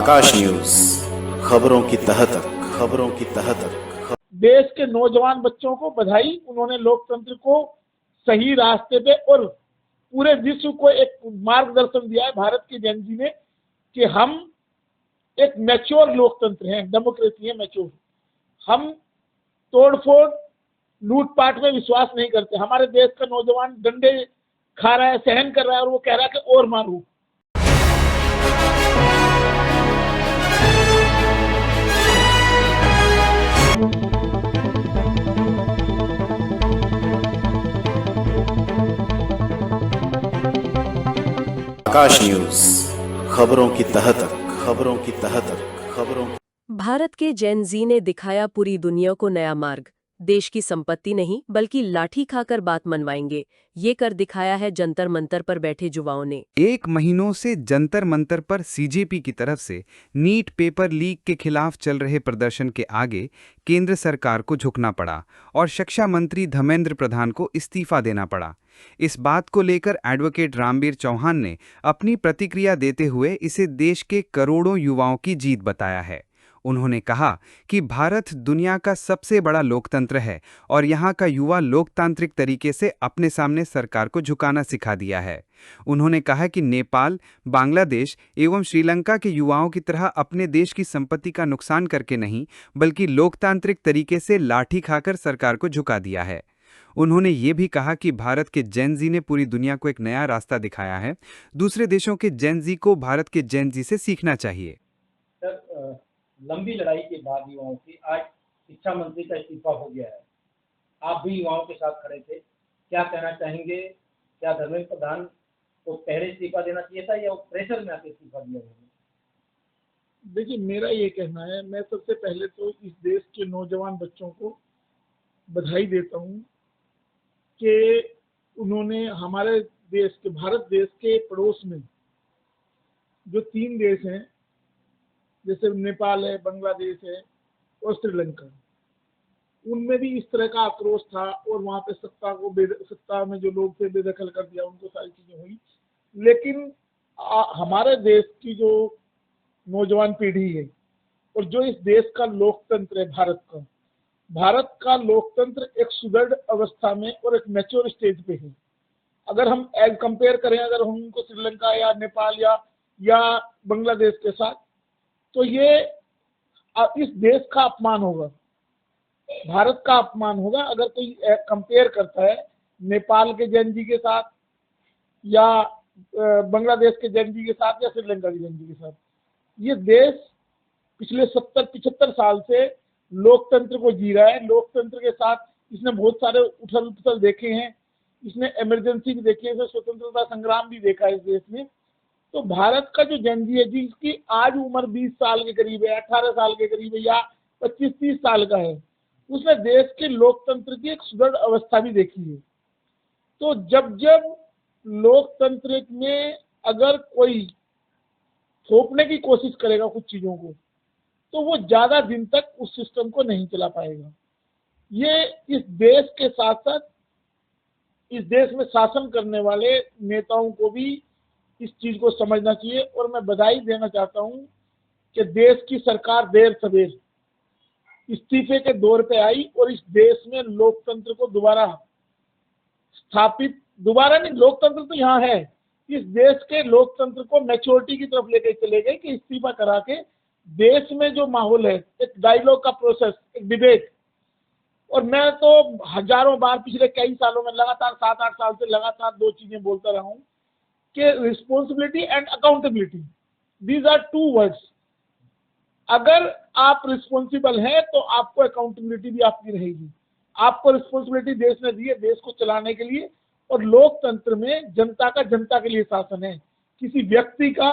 आकाश news, खबरों की तह तक, खबरों की तह तक। देश के नौजवान बच्चों को बधाई। उन्होंने लोकतंत्र को सही रास्ते पे और पूरे विश्व को एक मार्गदर्शन दिया है भारत की जनता ने कि हम एक मैच्योर लोकतंत्र हैं, डेमोक्रेसी है मैच्योर। हम तोड़फोड़ लूटपाट में विश्वास नहीं करते। हमारे देश का नौजवान डंडे खा रहा है, सहन कर रहा है और वो कह रहा है कि और मारूं। आकाश न्यूज, खबरों की तह तक, खबरों की तह तक, खबरों। भारत के जेन जी ने दिखाया पूरी दुनिया को नया मार्ग। देश की संपत्ति नहीं बल्कि लाठी खाकर बात मनवाएंगे, ये कर दिखाया है जंतर मंतर पर बैठे युवाओं ने। एक महीनों से जंतर मंतर पर सीजेपी की तरफ से नीट पेपर लीक के खिलाफ चल रहे प्रदर्शन के आगे केंद्र सरकार को झुकना पड़ा और शिक्षा मंत्री धर्मेंद्र प्रधान को इस्तीफा देना पड़ा। इस बात को लेकर एडवोकेट रामवीर चौहान ने अपनी प्रतिक्रिया देते हुए इसे देश के करोड़ों युवाओं की जीत बताया है। उन्होंने कहा कि भारत दुनिया का सबसे बड़ा लोकतंत्र है और यहाँ का युवा लोकतांत्रिक तरीके से अपने सामने सरकार को झुकाना सिखा दिया है। उन्होंने कहा कि नेपाल, बांग्लादेश एवं श्रीलंका के युवाओं की तरह अपने देश की संपत्ति का नुकसान करके नहीं बल्कि लोकतांत्रिक तरीके से लाठी खाकर सरकार को झुका दिया है। उन्होंने ये भी कहा कि भारत के जेन जी ने पूरी दुनिया को एक नया रास्ता दिखाया है। दूसरे देशों के जेन जी को भारत के जेन जी से सीखना चाहिए। लंबी लड़ाई के बाद युवाओं की आज शिक्षा मंत्री का इस्तीफा हो गया है। आप भी युवाओं के साथ खड़े थे, क्या कहना चाहेंगे? क्या धर्मेंद्र प्रधान को पहले इस्तीफा देना चाहिए था या वो प्रेशर में आके इस्तीफा दिया उन्होंने? देखिए, मेरा ये कहना है, मैं सबसे पहले तो इस देश के नौजवान बच्चों को बधाई देता हूँ कि उन्होंने हमारे देश के, भारत देश के पड़ोस में जो 3 देश हैं, जैसे नेपाल है, बांग्लादेश है और श्रीलंका, उनमें भी इस तरह का आक्रोश था और वहाँ पे सत्ता में जो लोग थे बेदखल कर दिया, उनको सारी चीजें हुई। लेकिन हमारे देश की जो नौजवान पीढ़ी है और जो इस देश का लोकतंत्र है, भारत का लोकतंत्र एक सुदृढ़ अवस्था में और एक मैच्योर स्टेज पे है। अगर हम एज कंपेयर करें, अगर हम उनको श्रीलंका या नेपाल या बांग्लादेश के साथ, तो ये इस देश का अपमान होगा, भारत का अपमान होगा। अगर कोई कंपेयर करता है नेपाल के जेन जी के साथ या बांग्लादेश के जेन जी के साथ या श्रीलंका के जेन जी के साथ, ये देश पिछले 70-75 साल से लोकतंत्र को जी रहा है। लोकतंत्र के साथ इसने बहुत सारे उथल पुथल देखे हैं, इसने इमरजेंसी भी देखी है, स्वतंत्रता संग्राम भी देखा है इस देश में। तो भारत का जो जेन जी है, जिसकी आज उम्र 20 साल के करीब है, 18 साल के करीब है या 25-30 साल का है, उसने देश के लोकतंत्र की एक सुदृढ़ अवस्था भी देखी है। तो जब जब लोकतंत्र में अगर कोई थोपने की कोशिश करेगा कुछ चीजों को, तो वो ज्यादा दिन तक उस सिस्टम को नहीं चला पाएगा। ये इस देश के साथ साथ इस देश में शासन करने वाले नेताओं को भी इस चीज को समझना चाहिए। और मैं बधाई देना चाहता हूं कि देश की सरकार देर सवेर इस्तीफे के दौर पे आई और इस देश में लोकतंत्र को दोबारा स्थापित, दोबारा नहीं, लोकतंत्र तो यहाँ है, इस देश के लोकतंत्र को मैच्योरिटी की तरफ लेके चले गए कि इस्तीफा करा के देश में जो माहौल है, एक डायलॉग का प्रोसेस, एक डिबेट। और मैं तो हजारों बार पिछले कई सालों में लगातार 7-8 साल से लगातार 2 चीजें बोलता रहा हूं कि responsibility and accountability, these are 2 words. अगर आप रिस्पॉन्सिबल हैं तो आपको अकाउंटेबिलिटी भी आपकी रहेगी। आपको रिस्पॉन्सिबिलिटी देश ने दी है देश को चलाने के लिए, और लोकतंत्र में जनता का जनता के लिए शासन है, किसी व्यक्ति का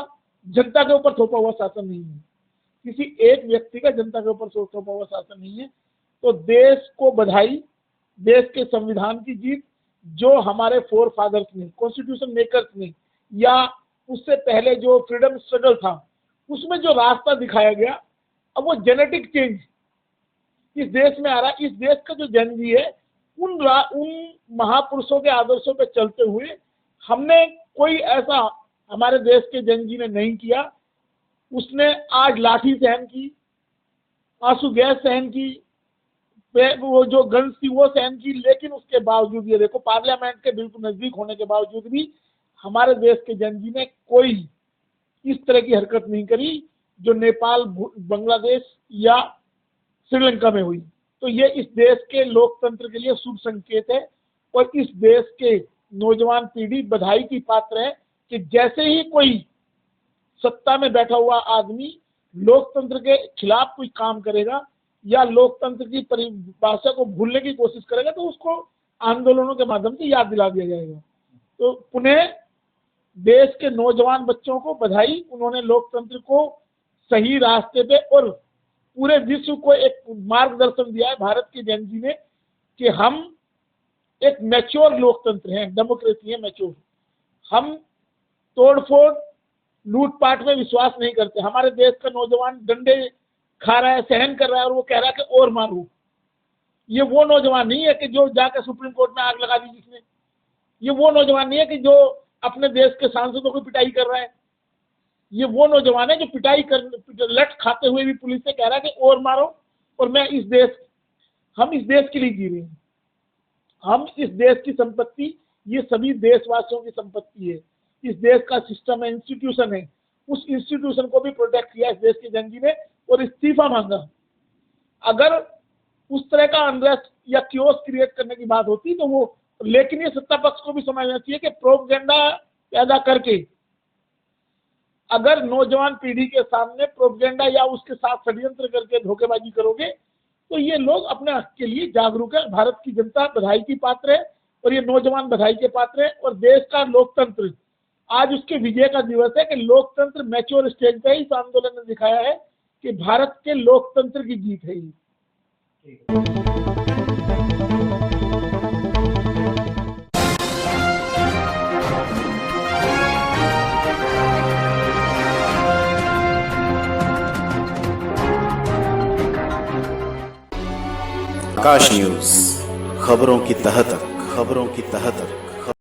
जनता के ऊपर थोपा हुआ शासन नहीं है, किसी एक व्यक्ति का जनता के ऊपर थोपा हुआ शासन नहीं है। तो देश को बधाई, देश के संविधान की जीत, जो हमारे फोर फादर्स ने, कॉन्स्टिट्यूशन मेकर्स ने, या उससे पहले जो फ्रीडम स्ट्रगल था, उसमें जो रास्ता दिखाया गया, अब वो जेनेटिक चेंज इस देश में आ रहा है। इस देश का जो जेन जी है, उन महापुरुषों के आदर्शों पे चलते हुए हमने कोई ऐसा हमारे देश के जेन जी ने नहीं किया उसने आज लाठी सहन की, आंसू गैस सहन की, वो जो गन्स थी वो सहन की, लेकिन उसके बावजूद ये देखो पार्लियामेंट के बिल्कुल नजदीक होने के बावजूद भी हमारे देश के जनजी ने कोई इस तरह की हरकत नहीं करी जो नेपाल, बांग्लादेश या श्रीलंका में हुई। तो ये इस देश के लोकतंत्र के लिए शुभ संकेत है और इस देश के नौजवान पीढ़ी बधाई की पात्र है कि जैसे ही कोई सत्ता में बैठा हुआ आदमी लोकतंत्र के खिलाफ कोई काम करेगा या लोकतंत्र की परिभाषा को भूलने की कोशिश करेगा तो उसको आंदोलनों के माध्यम से याद दिला दिया जाएगा। तो पुनः देश के नौजवान बच्चों को बधाई, उन्होंने लोकतंत्र को सही रास्ते पे और पूरे विश्व को एक मार्गदर्शन दिया है भारत के जनजी ने कि हम एक मैच्योर लोकतंत्र हैं, डेमोक्रेसी है मैच्योर। हम तोड़फोड़ लूटपाट में विश्वास नहीं करते। हमारे देश का नौजवान डंडे खा रहा है, सहन कर रहा है और वो कह रहा है कि और मारो। ये वो नौजवान नहीं है कि जो जाकर सुप्रीम कोर्ट में आग लगा दी जिसने। ये वो नौजवान नहीं है कि जो अपने देश के सांसदों को पिटाई कर रहा है। ये वो नौजवान है जो पिटाई कर लठ खाते हुए भी पुलिस से कह रहा है कि और मारो। और हम इस देश के लिए जी रहे हैं। हम इस देश की संपत्ति, ये सभी देशवासियों की संपत्ति है। इस देश का सिस्टम है, इंस्टीट्यूशन है, उस इंस्टीट्यूशन को भी प्रोटेक्ट किया इस देश के जनजी ने और इस्तीफा मांगा। अगर उस तरह का अनरेस्ट या क्योस क्रिएट करने की बात होती तो वो, लेकिन ये सत्ता पक्ष को भी समझना चाहिए कि प्रोपेगेंडा पैदा करके अगर नौजवान पीढ़ी के सामने प्रोपेगेंडा या उसके साथ षड्यंत्र करके धोखेबाजी करोगे तो ये लोग अपने हक के लिए जागरूक है। भारत की जनता बधाई की पात्र है और ये नौजवान बधाई के पात्र है। और देश का लोकतंत्र आज उसके विजय का दिवस है कि लोकतंत्र मैच्योर स्टेज पे इस आंदोलन ने दिखाया है कि भारत के लोकतंत्र की जीत है ये। आकाश न्यूज, खबरों की तह तक, खबरों की तह तक।